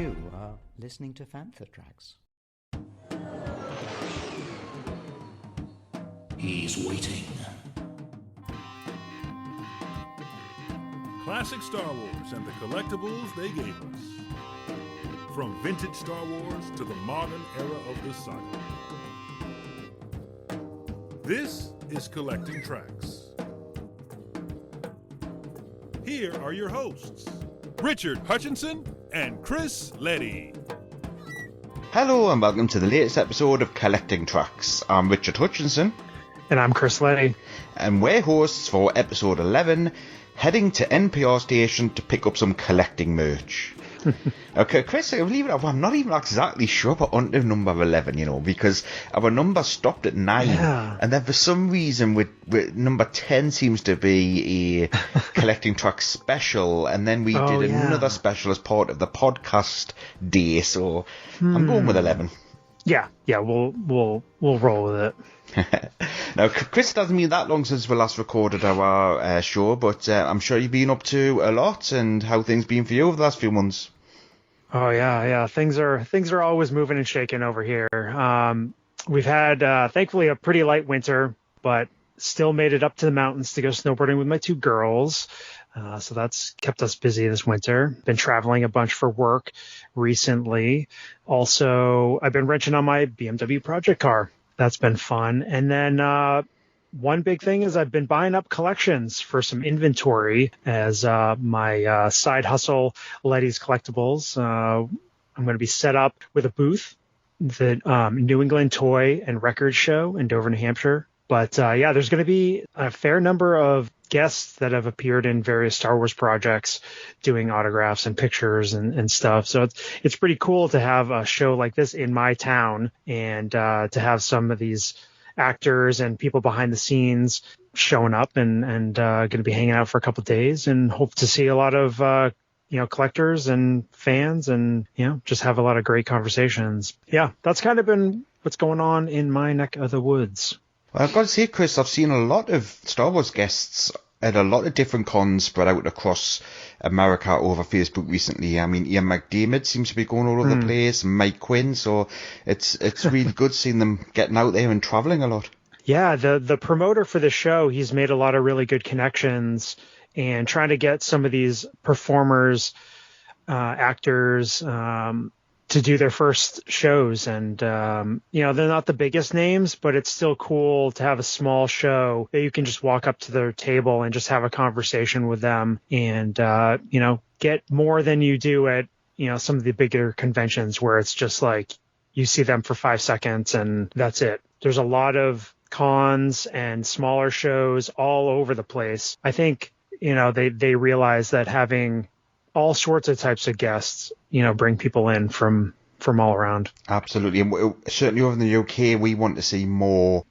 You are listening to Fantha Tracks. He's waiting. Classic Star Wars and the collectibles they gave us. From vintage Star Wars to the modern era of the saga. This is Collecting Tracks. Here are your hosts, Richard Hutchinson and Chris Leddy. Hello and welcome to the latest episode of Collecting Tracks. I'm Richard Hutchinson. And I'm Chris Leddy. And we're hosts for episode 11, heading to NPR station to pick up some collecting merch. Okay, Chris, believe it or not, I'm not even exactly sure we're on to number 11, because our number stopped at 9. Yeah. And then for some reason, with number 10 seems to be a Collecting Tracks special. And then we did another special as part of the podcast day. So I'm going with 11. Yeah, we'll roll with it. Now, Chris, it hasn't been that long since we last recorded our show, but I'm sure you've been up to a lot. And how things been for you over the last few months? Oh yeah. Things are always moving and shaking over here. We've had thankfully a pretty light winter, but still made it up to the mountains to go snowboarding with my two girls. So that's kept us busy this winter. Been traveling a bunch for work recently. Also, I've been wrenching on my BMW project car. That's been fun. And then one big thing is I've been buying up collections for some inventory as my side hustle, Letty's Collectibles. I'm going to be set up with a booth, the New England Toy and Record Show in Dover, New Hampshire. But there's going to be a fair number of guests that have appeared in various Star Wars projects doing autographs and pictures and stuff. So it's pretty cool to have a show like this in my town and to have some of these actors and people behind the scenes showing up and going to be hanging out for a couple of days and hope to see a lot of collectors and fans and just have a lot of great conversations. Yeah, that's kind of been what's going on in my neck of the woods. Well, I've got to say, Chris, I've seen a lot of Star Wars guests at a lot of different cons spread out across America over Facebook recently. I mean, Ian McDiarmid seems to be going all over the place, Mike Quinn, so it's really good seeing them getting out there and traveling a lot. Yeah, the promoter for the show, he's made a lot of really good connections and trying to get some of these performers, actors, to do their first shows. And, they're not the biggest names, but it's still cool to have a small show that you can just walk up to their table and just have a conversation with them and, get more than you do at, some of the bigger conventions where it's just like you see them for 5 seconds and that's it. There's a lot of cons and smaller shows all over the place. I think, they realize that having all sorts of types of guests, bring people in from all around. Absolutely. And certainly over in the UK, we want to see more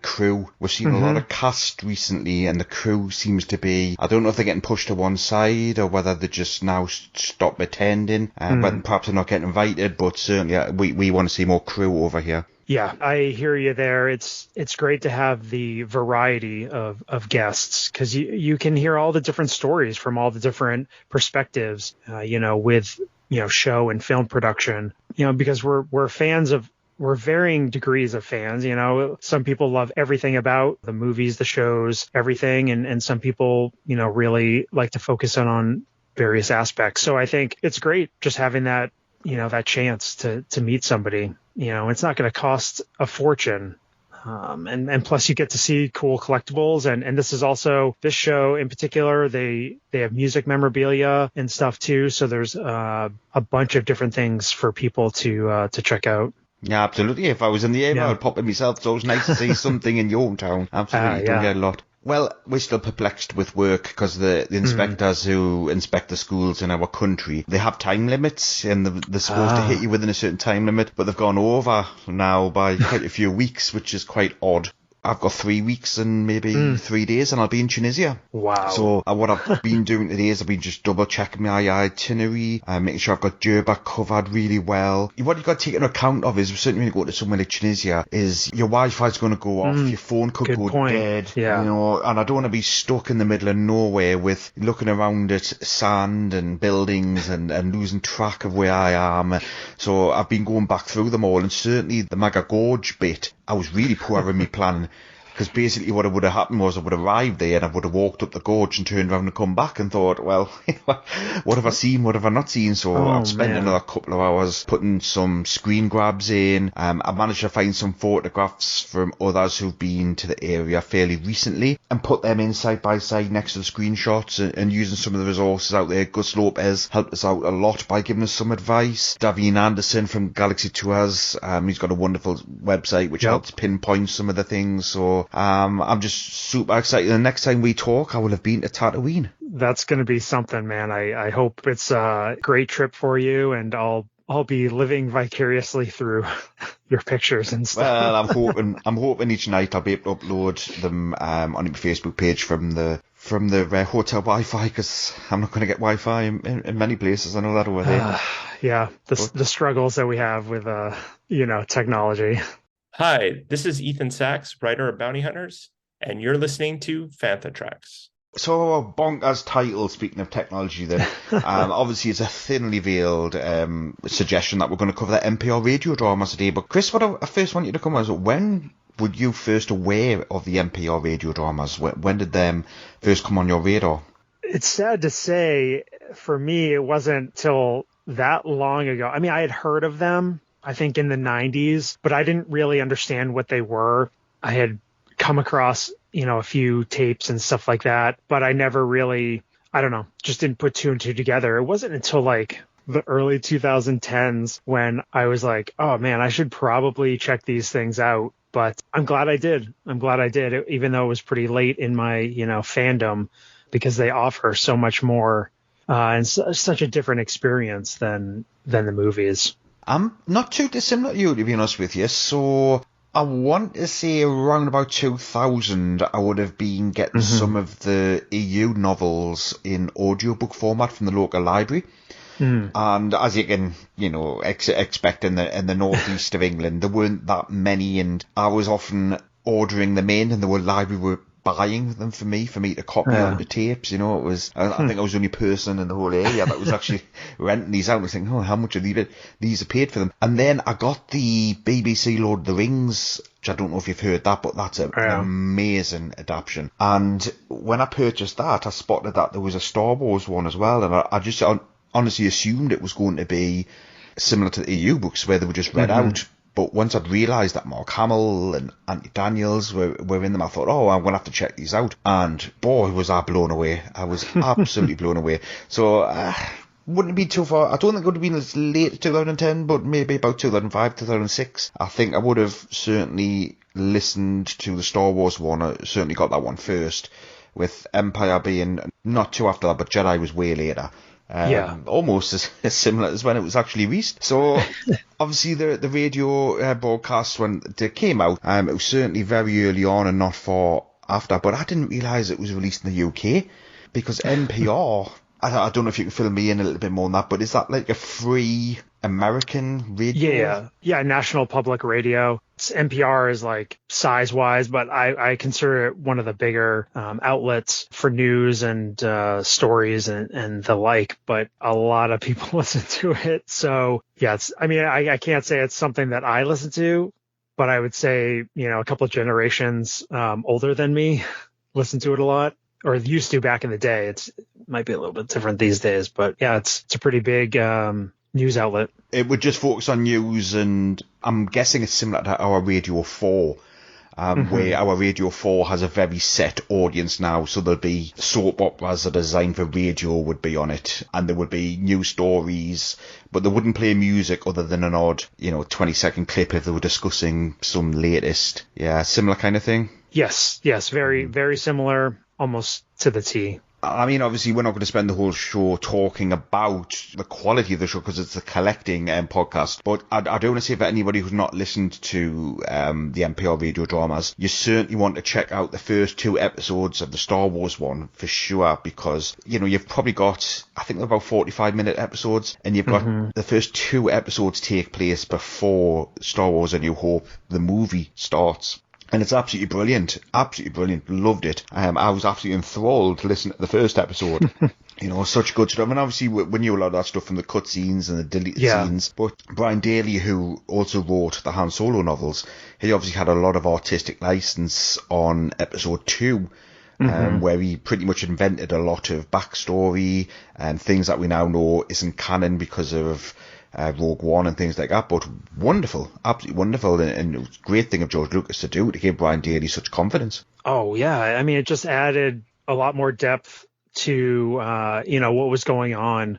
crew. We've seen a lot of cast recently, and the crew seems to be, I don't know if they're getting pushed to one side or whether they just now stop attending, but perhaps they're not getting invited, but certainly we want to see more crew over here. Yeah, I hear you there. It's great to have the variety of guests because you can hear all the different stories from all the different perspectives, with, show and film production, because we're fans of, we're varying degrees of fans. Some people love everything about the movies, the shows, everything. And some people, really like to focus on various aspects. So I think it's great just having that, that chance to meet somebody. It's not going to cost a fortune. And plus you get to see cool collectibles. And this is also, this show in particular, they have music memorabilia and stuff too. So there's a bunch of different things for people to check out. Yeah, absolutely. If I was in the area, I would pop in myself. It's always nice to see something in your hometown. Absolutely. Don't get a lot. Well, we're still perplexed with work because the inspectors who inspect the schools in our country, they have time limits and they're supposed to hit you within a certain time limit, but they've gone over now by quite a few weeks, which is quite odd. I've got 3 weeks and maybe 3 days, and I'll be in Tunisia. Wow. So what I've been doing today is I've been just double checking my itinerary, making sure I've got Djerba covered really well. What you've got to take into account of is, certainly when you go to somewhere like Tunisia, is your Wi-Fi's going to go off, your phone could go dead, yeah. you know, and I don't want to be stuck in the middle of nowhere with looking around at sand and buildings and losing track of where I am. So I've been going back through them all, and certainly the Maga Gorge bit, I was really poor in my planning. Because basically what would have happened was I would have arrived there and I would have walked up the gorge and turned around and come back and thought, well, what have I seen, what have I not seen? So I've spent another couple of hours putting some screen grabs in. I managed to find some photographs from others who've been to the area fairly recently and put them in side by side next to the screenshots and using some of the resources out there. Gus Lopez helped us out a lot by giving us some advice. Davine Anderson from Galaxy Tours, he's got a wonderful website which helps pinpoint some of the things. So I'm just super excited. The next time we talk, I will have been to Tatooine. That's going to be something, man. I hope it's a great trip for you, and I'll be living vicariously through your pictures and stuff. Well, I'm hoping each night I'll be able to upload them on my Facebook page from the hotel Wi-Fi, because I'm not going to get Wi-Fi in many places. I know that over there. Yeah, the struggles that we have with technology. Hi, this is Ethan Sachs, writer of Bounty Hunters, and you're listening to Fantha Tracks. So a bonkers title, speaking of technology then. Obviously it's a thinly veiled suggestion that we're going to cover the NPR radio dramas today. But Chris, what I first want you to come on is, when were you first aware of the NPR radio dramas? When did them first come on your radar? It's sad to say, for me, it wasn't till that long ago. I mean, I had heard of them, I think in the 90s, but I didn't really understand what they were. I had come across, a few tapes and stuff like that, but I never really, I don't know, just didn't put two and two together. It wasn't until like the early 2010s when I was like, oh man, I should probably check these things out. But I'm glad I did. Even though it was pretty late in my, fandom, because they offer so much more and such a different experience than the movies. I'm not too dissimilar to you, to be honest with you. So I want to say around about 2000, I would have been getting some of the EU novels in audiobook format from the local library. And as you can, expect in the northeast of England, there weren't that many, and I was often ordering them in, and the library were buying them for me to copy onto tapes. It was, I think I was the only person in the whole area that was actually renting these out. I was thinking, how much are these are paid for them? And then I got the BBC Lord of the Rings, which I don't know if you've heard that, but that's an amazing adaptation. And when I purchased that, I spotted that there was a Star Wars one as well, and I just honestly assumed it was going to be similar to the EU books where they were just read out. But once I'd realised that Mark Hamill and Anthony Daniels were in them, I thought, I'm going to have to check these out. And boy, was I blown away. I was absolutely blown away. So wouldn't be too far. I don't think it would have been as late as 2010, but maybe about 2005, 2006. I think I would have certainly listened to the Star Wars one. I certainly got that one first, with Empire being not too after that, but Jedi was way later. Almost as similar as when it was actually released. So obviously the radio broadcast, when they came out, it was certainly very early on and not far after, but I didn't realise it was released in the UK, because NPR, I don't know if you can fill me in a little bit more on that, but is that like a free American radio? Yeah, National Public Radio. NPR is like size-wise, but I consider it one of the bigger outlets for news and stories and the like, but a lot of people listen to it. So yeah, I can't say it's something that I listen to, but I would say, a couple of generations older than me listen to it a lot, or used to back in the day. It might be a little bit different these days, but yeah, it's a pretty big news outlet. It would just focus on news, and I'm guessing it's similar to our Radio 4, where our Radio 4 has a very set audience now. So there'll be soap operas that are designed for radio would be on it, and there would be news stories, but they wouldn't play music other than an odd, 20-second clip if they were discussing some latest. Yeah, similar kind of thing. Yes, very, very similar, almost to the T. I mean, obviously, we're not going to spend the whole show talking about the quality of the show because it's a collecting podcast. But I do want to say for anybody who's not listened to the NPR radio dramas, you certainly want to check out the first 2 episodes of the Star Wars one for sure, because, you know, you've probably got, I think they're about 45-minute episodes, and you've got the first 2 episodes take place before Star Wars A New Hope, the movie, starts. And it's absolutely brilliant. Absolutely brilliant. Loved it. I was absolutely enthralled to listen to the first episode. You know, such good stuff. And obviously, we knew a lot of that stuff from the cutscenes and the deleted scenes. But Brian Daley, who also wrote the Han Solo novels, he obviously had a lot of artistic license on episode 2. Where he pretty much invented a lot of backstory and things that we now know isn't canon because of Rogue One and things like that, but wonderful, absolutely wonderful, and it was a great thing of George Lucas to do, to give Brian Daley such confidence. Oh yeah, I mean, it just added a lot more depth to what was going on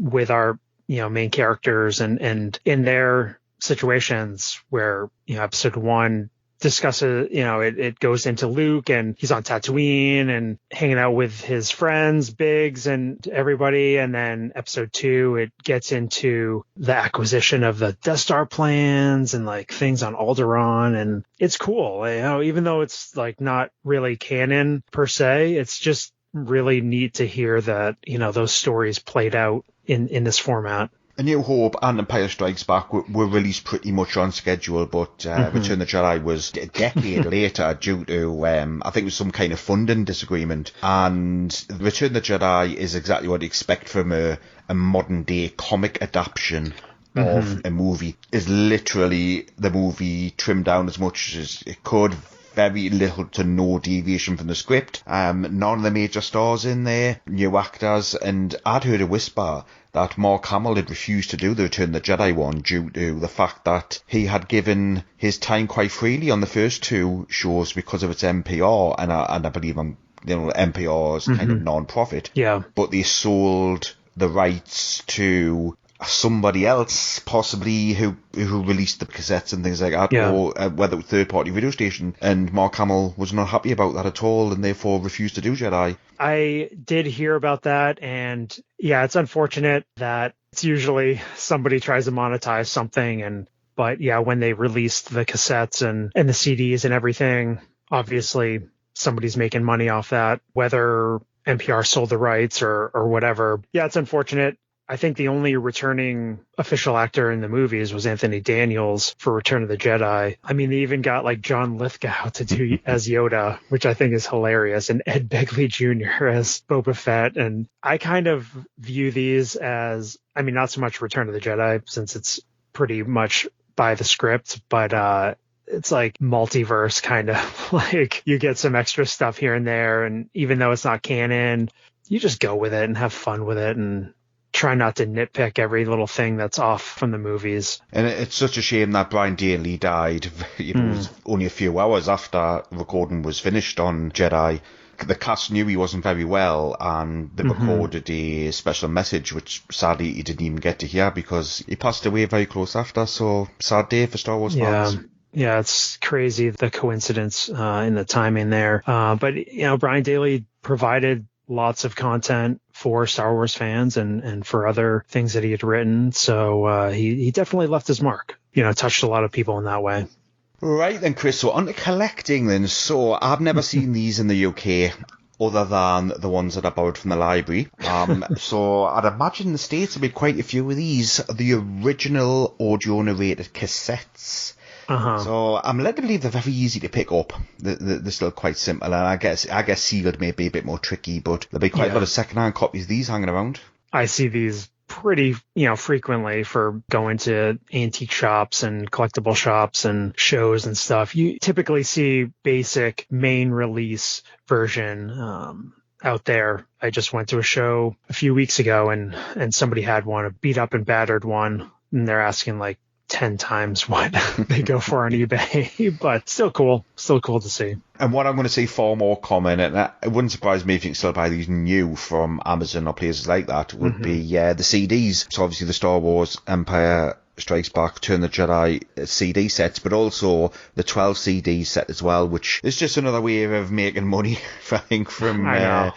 with our main characters and in their situations, where episode 1 discusses, it goes into Luke, and he's on Tatooine and hanging out with his friends, Biggs and everybody. And then episode 2, it gets into the acquisition of the Death Star plans and like things on Alderaan. And it's cool, even though it's like not really canon per se, it's just really neat to hear that, those stories played out in this format. A New Hope and Empire Strikes Back were released pretty much on schedule, but Return of the Jedi was a decade later due to, I think it was some kind of funding disagreement. And Return of the Jedi is exactly what you expect from a modern-day comic adaptation of a movie. Is literally the movie trimmed down as much as it could. Very little to no deviation from the script. None of the major stars in there, new actors, and I'd heard a whisper that Mark Hamill had refused to do the Return of the Jedi one due to the fact that he had given his time quite freely on the first 2 shows because of its NPR, and I believe NPR is kind of non-profit. Yeah. But they sold the rights to somebody else, possibly who released the cassettes and things like that, or whether it was third-party video station, and Mark Hamill was not happy about that at all, and therefore refused to do Jedi. I did hear about that, and yeah, it's unfortunate that it's usually somebody tries to monetize something, but yeah, when they released the cassettes and the CDs and everything, obviously somebody's making money off that, whether NPR sold the rights or whatever. Yeah, it's unfortunate. I think the only returning official actor in the movies was Anthony Daniels for Return of the Jedi. I mean, they even got like John Lithgow to do as Yoda, which I think is hilarious, and Ed Begley Jr. as Boba Fett. And I kind of view these as, I mean, not so much Return of the Jedi since it's pretty much by the script, but it's like multiverse kind of, like you get some extra stuff here and there. And even though it's not canon, you just go with it and have fun with it and try not to nitpick every little thing that's off from the movies. And it's such a shame that Brian Daley died. It was only a few hours after recording was finished on Jedi. The cast knew he wasn't very well, and they recorded a special message, which sadly he didn't even get to hear because he passed away very close after. So sad day for Star Wars fans. Yeah, it's crazy, the coincidence in the timing there. But Brian Daley provided lots of content for Star Wars fans and for other things that he had written. So he definitely left his mark, touched a lot of people in that way. Right then, Chris, so on to collecting then. So I've never seen these in the UK other than the ones that I borrowed from the library. So I'd imagine in the States there'd be quite a few of these. The original audio narrated cassettes. So I'm led to believe they're very easy to pick up. They're still quite simple, and I guess sealed may be a bit more tricky, but there'll be quite a lot of secondhand copies of these hanging around. I see these pretty, frequently for going to antique shops and collectible shops and shows and stuff. You typically see basic main release version out there. I just went to a show a few weeks ago and somebody had one, a beat up and battered one, and they're asking like 10 times what they go for on eBay, but still cool to see. And what I'm going to say far more common, and it wouldn't surprise me if you can still buy these new from Amazon or places like that, would be the CDs. So obviously the Star Wars Empire Strikes Back, Return of the Jedi CD sets, but also the 12 CD set as well, which is just another way of making money, I think, from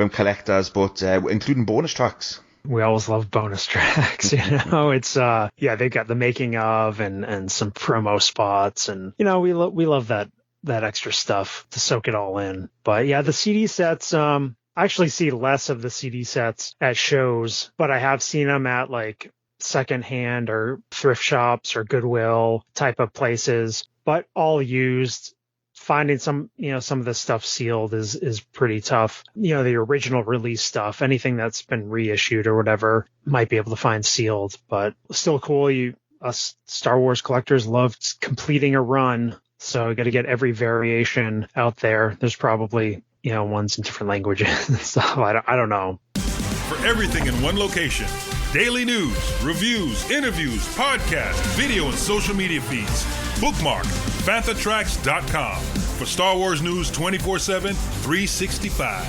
collectors, but including bonus tracks. We always love bonus tracks, It's they got the making of and some promo spots, and we love that extra stuff to soak it all in. But yeah, the CD sets, I actually see less of the CD sets at shows, but I have seen them at like secondhand or thrift shops or Goodwill type of places, but all used. Finding some of the stuff sealed is pretty tough. The original release stuff, anything that's been reissued or whatever, might be able to find sealed, but still cool. Us Star Wars collectors love completing a run, so you got to get every variation out there. There's probably ones in different languages and stuff. I don't know. For everything in one location, daily news, reviews, interviews, podcasts, video, and social media feeds. Bookmark FanthaTracks.com for Star Wars news 24/7, 365.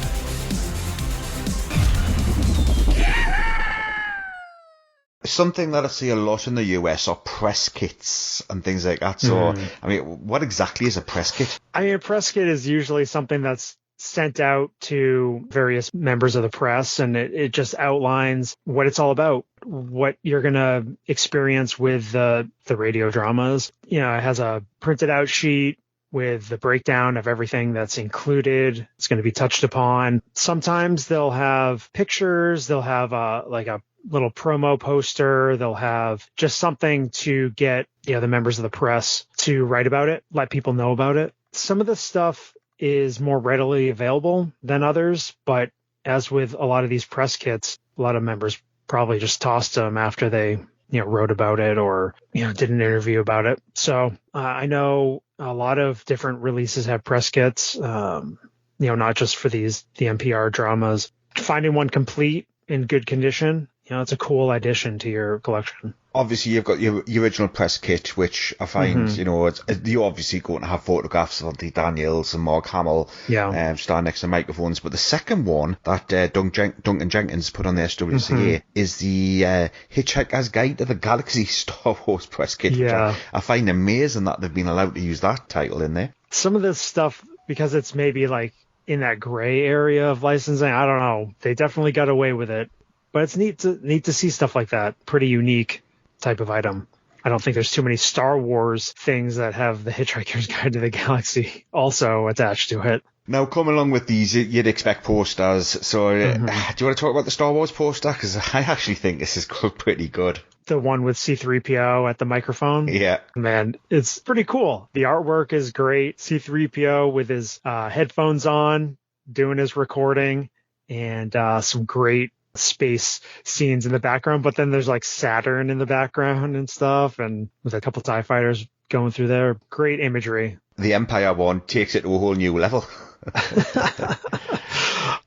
Something that I see a lot in the US are press kits and things like that. So, I mean, what exactly is a press kit? I mean, a press kit is usually something that's sent out to various members of the press, and it just outlines what it's all about, what you're going to experience with the radio dramas. It has a printed out sheet with the breakdown of everything that's included. It's going to be touched upon. Sometimes they'll have pictures, they'll have a little promo poster, they'll have just something to get the members of the press to write about it, let people know about it. Some of the stuff is more readily available than others, but as with a lot of these press kits, a lot of members probably just tossed them after they wrote about it or did an interview about it. So I know a lot of different releases have press kits, not just for the NPR dramas. Finding one complete in good condition, it's a cool addition to your collection. Obviously, you've got your original press kit, which I find, you're obviously going to have photographs of Anthony Daniels and Mark Hamill standing next to microphones. But the second one that Duncan Jenkins put on the SWCA is the Hitchhiker's Guide to the Galaxy Star Wars press kit, which I find amazing that they've been allowed to use that title in there. Some of this stuff, because it's maybe like in that gray area of licensing, I don't know. They definitely got away with it. But it's neat to see stuff like that. Pretty unique type of item. I don't think there's too many Star Wars things that have the Hitchhiker's Guide to the Galaxy also attached to it. Now, come along with these, you'd expect posters. So, do you want to talk about the Star Wars poster? Because I actually think this is pretty good. The one with C-3PO at the microphone? Yeah. Man, it's pretty cool. The artwork is great. C-3PO with his headphones on, doing his recording, and some great space scenes in the background, but then there's like Saturn in the background and stuff, and with a couple TIE fighters going through there. Great imagery. The Empire one takes it to a whole new level.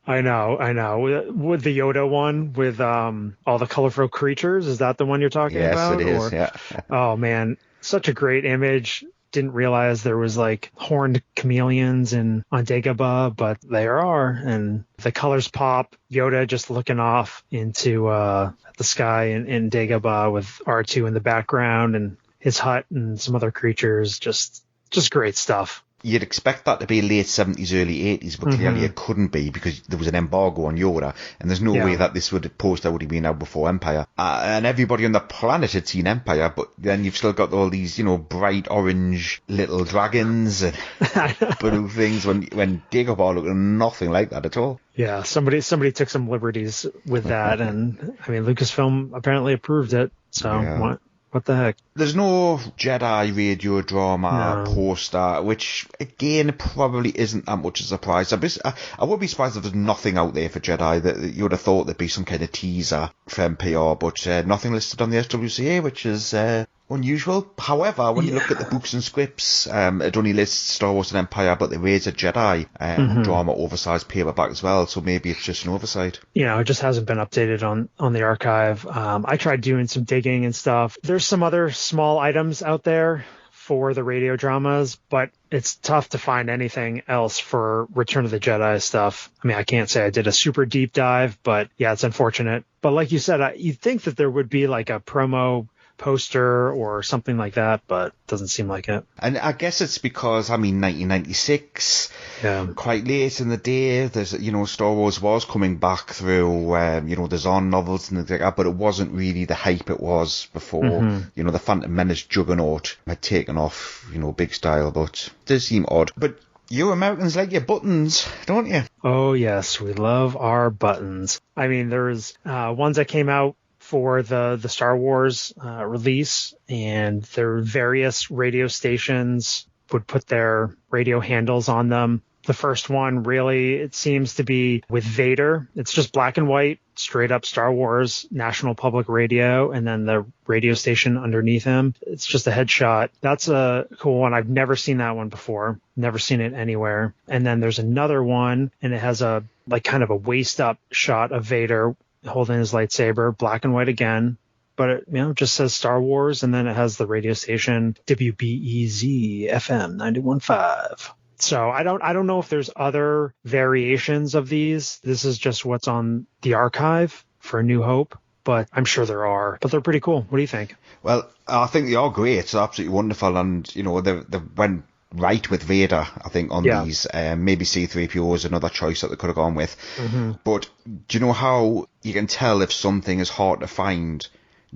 I know. With the Yoda one with all the colorful creatures, is that the one you're talking about? Yes, it is, yeah. Oh man, such a great image. Didn't realize there was like horned chameleons on Dagobah, but there are, and the colors pop. Yoda just looking off into the sky in Dagobah with R2 in the background and his hut and some other creatures. Just great stuff. You'd expect that to be late 70s, early 80s, but clearly it couldn't be because there was an embargo on Yoda, and there's no way that this poster would have been out before Empire. And everybody on the planet had seen Empire, but then you've still got all these, bright orange little dragons and blue things when Dagobah looked nothing like that at all. Yeah, somebody took some liberties with that, and I mean, Lucasfilm apparently approved it, so what the heck? There's no Jedi radio drama poster, which again probably isn't that much of a surprise. I would be surprised if there's nothing out there for Jedi. That you would have thought there'd be some kind of teaser for NPR, but nothing listed on the SWCA, which is unusual. However, when you look at the books and scripts, it only lists Star Wars and Empire, but there is a Jedi drama oversized paperback as well, so maybe it's just an oversight. It just hasn't been updated on the archive. I tried doing some digging and stuff. There's some other small items out there for the radio dramas, but it's tough to find anything else for Return of the Jedi stuff. I mean, I can't say I did a super deep dive, but yeah, it's unfortunate. But like you said, you'd think that there would be like a promo poster or something like that, but doesn't seem like it. And I guess it's because, 1996, quite late in the day, there's, Star Wars was coming back through, the Zahn novels and things like that, but it wasn't really the hype it was before, the Phantom Menace juggernaut had taken off, big style, but it does seem odd. But you Americans like your buttons, don't you? Oh, yes, we love our buttons. I mean, there's ones that came out for the Star Wars release, and their various radio stations would put their radio handles on them. The first one, really, it seems to be with Vader. It's just black and white, straight up Star Wars, National Public Radio, and then the radio station underneath him. It's just a headshot. That's a cool one. I've never seen that one before. Never seen it anywhere. And then there's another one, and it has a kind of a waist up shot of Vader holding his lightsaber, black and white again. But it just says Star Wars, and then it has the radio station WBEZ FM 91.5. So I don't know if there's other variations of these. This is just what's on the archive for A New Hope, but I'm sure there are. But they're pretty cool. What do you think? Well, I think they are great. It's absolutely wonderful, and they went right with Vader, I think, on these. Maybe C-3PO is another choice that they could have gone with. But do you know how you can tell if something is hard to find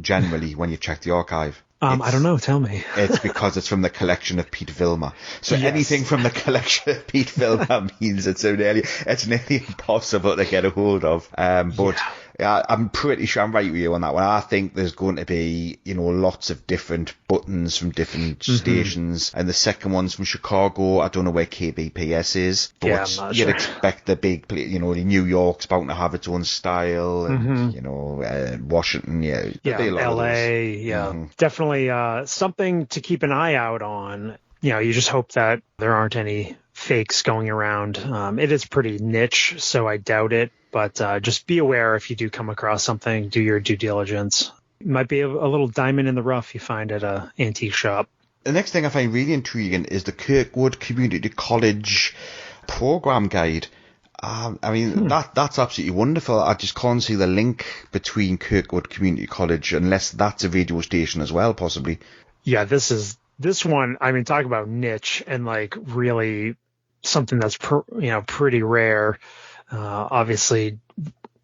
generally when you check the archive? I don't know. Tell me. It's because it's from the collection of Pete Vilmer. So anything from the collection of Pete Vilmer means it's nearly impossible to get a hold of. But I'm pretty sure I'm right with you on that one. I think there's going to be, lots of different buttons from different stations. And the second one's from Chicago. I don't know where KBPS is, but you'd expect the big, New York's bound to have its own style, and Washington, LA, definitely something to keep an eye out on. You just hope that there aren't any fakes going around. It is pretty niche, so I doubt it. But just be aware if you do come across something, do your due diligence. It might be a little diamond in the rough you find at an antique shop. The next thing I find really intriguing is the Kirkwood Community College program guide. That's absolutely wonderful. I just can't see the link between Kirkwood Community College unless that's a radio station as well, possibly. Yeah, this one, talk about niche and really something that's pretty rare. Obviously,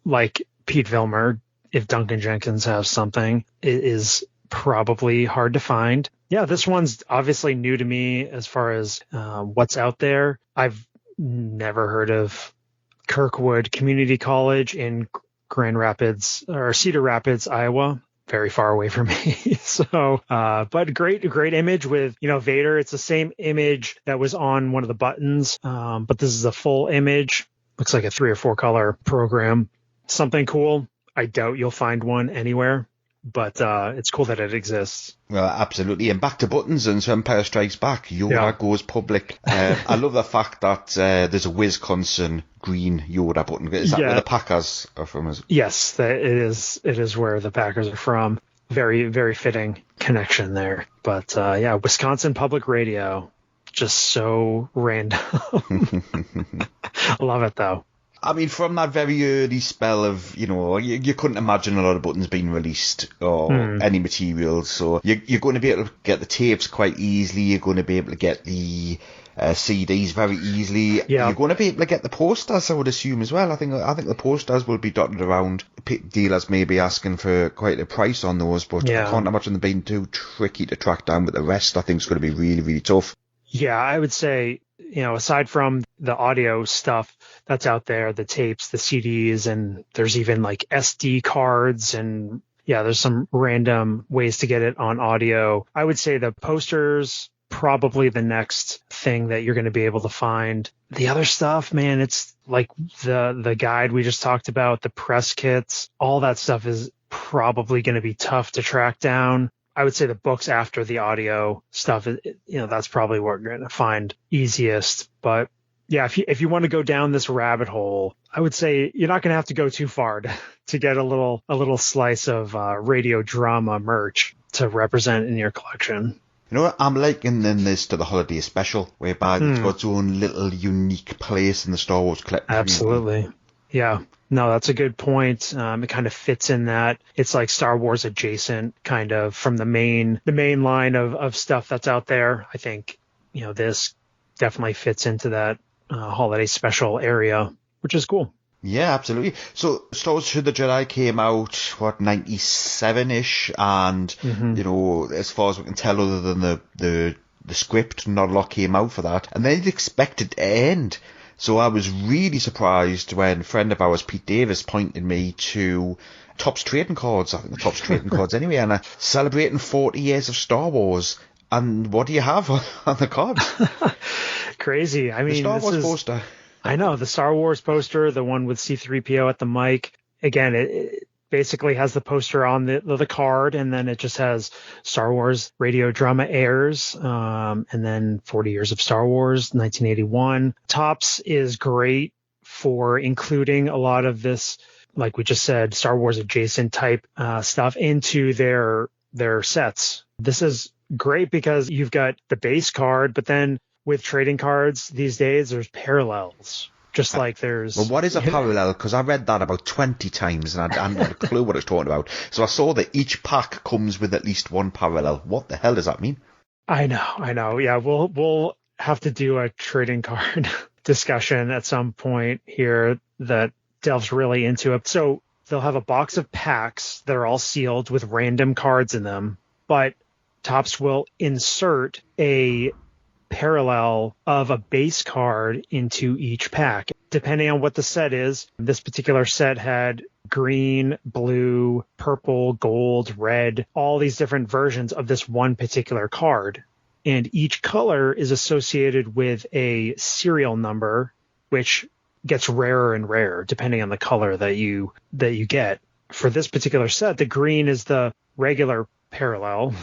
like Pete Vilmer, if Duncan Jenkins has something, it is probably hard to find. Yeah, this one's obviously new to me as far as what's out there. I've never heard of Kirkwood Community College in Grand Rapids or Cedar Rapids, Iowa. Very far away from me. So, but great image with, Vader. It's the same image that was on one of the buttons. But this is a full image. Looks like a 3 or 4 color program. Something cool. I doubt you'll find one anywhere, but it's cool that it exists. Well, absolutely. And back to buttons and so Empire Strikes Back. Yoda goes public. I love the fact that there's a Wisconsin green Yoda button. Is that where the Packers are from? Yes, it is where the Packers are from. Very, very fitting connection there. But Wisconsin Public Radio. Just so random. Love it, though. From that very early spell of, you couldn't imagine a lot of buttons being released or any materials. So you're going to be able to get the tapes quite easily. You're going to be able to get the CDs very easily. Yeah. You're going to be able to get the posters, I would assume, as well. I think the posters will be dotted around. Dealers may be asking for quite a price on those, but I can't imagine them being too tricky to track down. But the rest, I think, is going to be really, really tough. Yeah, I would say, aside from the audio stuff that's out there, the tapes, the CDs, and there's even SD cards and there's some random ways to get it on audio. I would say the posters, probably the next thing that you're going to be able to find. The other stuff, man, it's like the guide we just talked about, the press kits, all that stuff is probably going to be tough to track down. I would say the books after the audio stuff, that's probably what you're going to find easiest. But yeah, if you want to go down this rabbit hole, I would say you're not going to have to go too far to get a little slice of radio drama merch to represent in your collection. I'm likening this to the holiday special, whereby it's got its own little unique place in the Star Wars collection. Absolutely. Yeah. No, that's a good point. It kind of fits in that it's like Star Wars adjacent, kind of from the main line of stuff that's out there. I think, this definitely fits into that holiday special area, which is cool. Yeah, absolutely. So Star Wars Return of the Jedi came out, 97-ish, and, as far as we can tell, other than the script, not a lot came out for that. And then it expected to end. So I was really surprised when a friend of ours, Pete Davis, pointed me to Topps Trading Cards, I think the Topps Trading Cards anyway, and celebrating 40 years of Star Wars. And what do you have on the cards? Crazy. I mean, the Star Wars poster. I know, the Star Wars poster, the one with C-3PO at the mic. Again, it basically has the poster on the card, and then it just has Star Wars radio drama airs, and then 40 years of Star Wars, 1981. Topps is great for including a lot of this, like we just said, Star Wars adjacent type stuff into their sets. This is great because you've got the base card, but then with trading cards these days, there's parallels. Just like there's... Well, what is a parallel? Because I read that about 20 times and I hadn't got a clue what it's talking about. So I saw that each pack comes with at least one parallel. What the hell does that mean? I know. Yeah, we'll have to do a trading card discussion at some point here that delves really into it. So they'll have a box of packs that are all sealed with random cards in them, but Topps will insert a parallel of a base card into each pack, depending on what the set is. This particular set had green, blue, purple, gold, red, all these different versions of this one particular card. And each color is associated with a serial number, which gets rarer and rarer depending on the color that you get. For this particular set, the green is the regular parallel,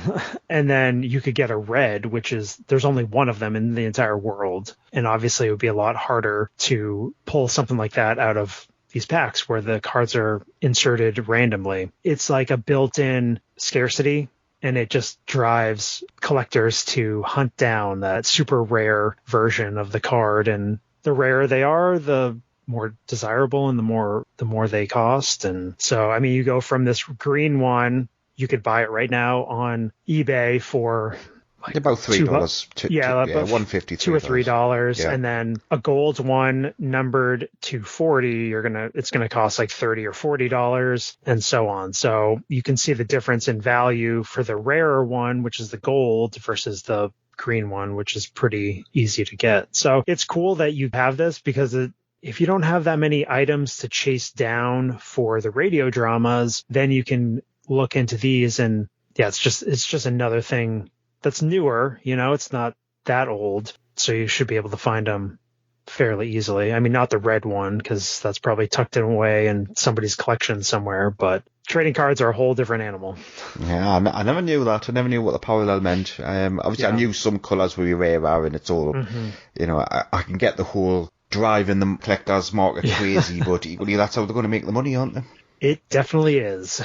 and then you could get a red, which is, there's only one of them in the entire world, and obviously it would be a lot harder to pull something like that out of these packs where the cards are inserted randomly. It's like a built-in scarcity, and it just drives collectors to hunt down that super rare version of the card, and the rarer they are, the more desirable and the more they cost. And so, I mean, you go from this green one, you could buy it right now on eBay for like about $3. $150, $2 or $3, yeah. And then a gold one numbered to 40, it's gonna cost like $30 or $40, and so on. So you can see the difference in value for the rarer one, which is the gold, versus the green one, which is pretty easy to get. So it's cool that you have this, because if you don't have that many items to chase down for the radio dramas, then you can look into these, and yeah, it's just another thing that's newer. It's not that old, so you should be able to find them fairly easily. I mean, not the red one, because that's probably tucked away in somebody's collection somewhere, but trading cards are a whole different animal. Yeah, I never knew that. I never knew what the parallel meant. Obviously, yeah. I knew some colours were rarer, and it's all, I can get the whole driving the collector's market crazy, but equally that's how they're going to make the money, aren't they? It definitely is.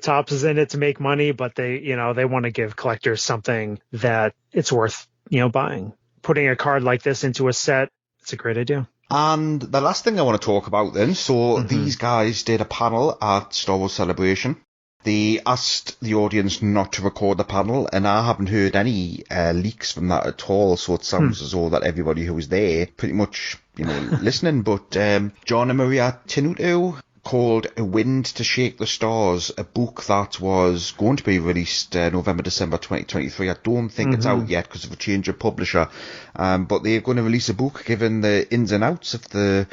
Topps is in it to make money, but they want to give collectors something that it's worth, buying. Putting a card like this into a set, it's a great idea. And the last thing I want to talk about then, so these guys did a panel at Star Wars Celebration. They asked the audience not to record the panel, and I haven't heard any leaks from that at all, so it sounds as though that everybody who was there pretty much, listening. But John and Maria Tenuto called A Wind to Shake the Stars, a book that was going to be released November, December 2023. I don't think it's out yet because of a change of publisher, but they're going to release a book giving the ins and outs of the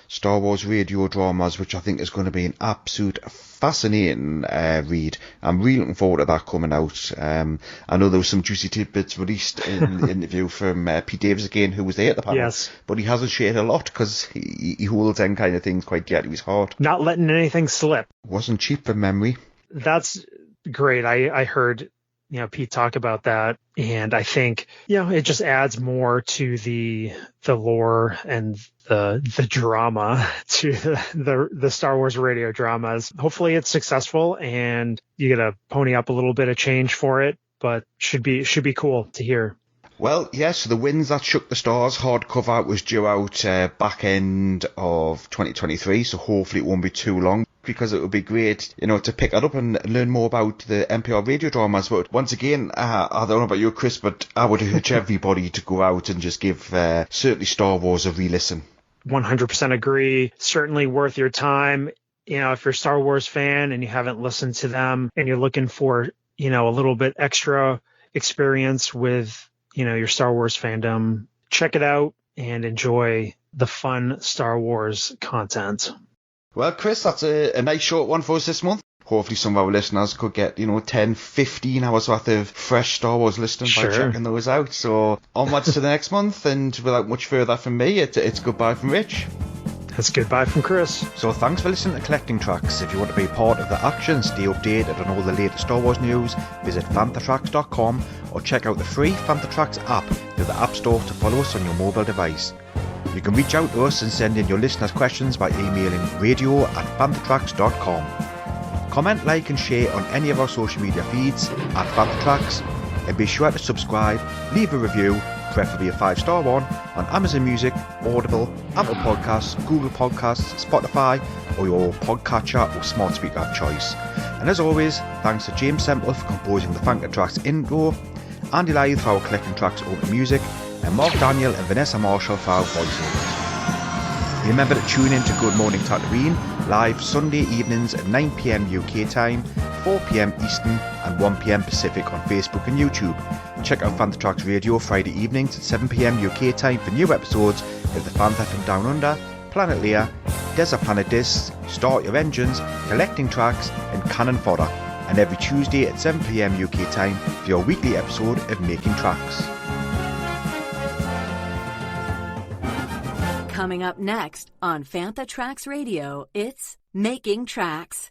Star Wars radio dramas, which I think is going to be an absolute fascinating read. I'm really looking forward to that coming out. I know there was some juicy tidbits released in the interview from Pete Davis again, who was there at the panel. Yes. But he hasn't shared a lot because he holds them kind of things quite dear to his heart. Not letting anything slip. Wasn't cheap from memory. That's great. I heard Pete talk about that, and I think it just adds more to the lore and the drama to the Star Wars radio dramas. Hopefully it's successful and you get a pony up a little bit of change for it, but should be cool to hear. Well, yes, so The Winds That Shook the Stars hardcover was due out back end of 2023, so hopefully it won't be too long, because it would be great, to pick it up and learn more about the NPR radio dramas. But once again, I don't know about you, Chris, but I would urge everybody to go out and just give certainly Star Wars a re-listen. 100% agree. Certainly worth your time. If you're a Star Wars fan and you haven't listened to them and you're looking for, a little bit extra experience with, your Star Wars fandom, check it out and enjoy the fun Star Wars content. Well, Chris, that's a nice short one for us this month. Hopefully some of our listeners could get, 10, 15 hours worth of fresh Star Wars listening by checking those out. So onwards to the next month, and without much further from me, it's goodbye from Rich. That's goodbye from Chris. So thanks for listening to Collecting Tracks. If you want to be part of the action, stay updated on all the latest Star Wars news, visit fanthatracks.com or check out the free Fantha Tracks app through the App Store to follow us on your mobile device. You can reach out to us and send in your listeners' questions by emailing radio@fanthatracks.com. Comment, like and share on any of our social media feeds at Fanthatracks, and be sure to subscribe, leave a review, preferably a 5-star one, on Amazon Music, Audible, Apple Podcasts, Google Podcasts, Spotify, or your podcatcher or smart speaker of choice. And as always, thanks to James Semple for composing the Fantha Tracks intro, Andy Lythe for our Collecting Tracks open music, and Mark Daniel and Vanessa Marshall for our voiceovers. Remember to tune in to Good Morning Tatooine, live Sunday evenings at 9 PM UK time, 4 PM Eastern and 1 PM Pacific on Facebook and YouTube. Check out Fantha Tracks Radio Friday evenings at 7 PM UK time for new episodes of The Fantha from Down Under, Planet Leia, Desert Planet Discs, Start Your Engines, Collecting Tracks and Cannon Fodder, and every Tuesday at 7 PM UK time for your weekly episode of Making Tracks. Coming up next on Fantha Tracks Radio, it's Making Tracks.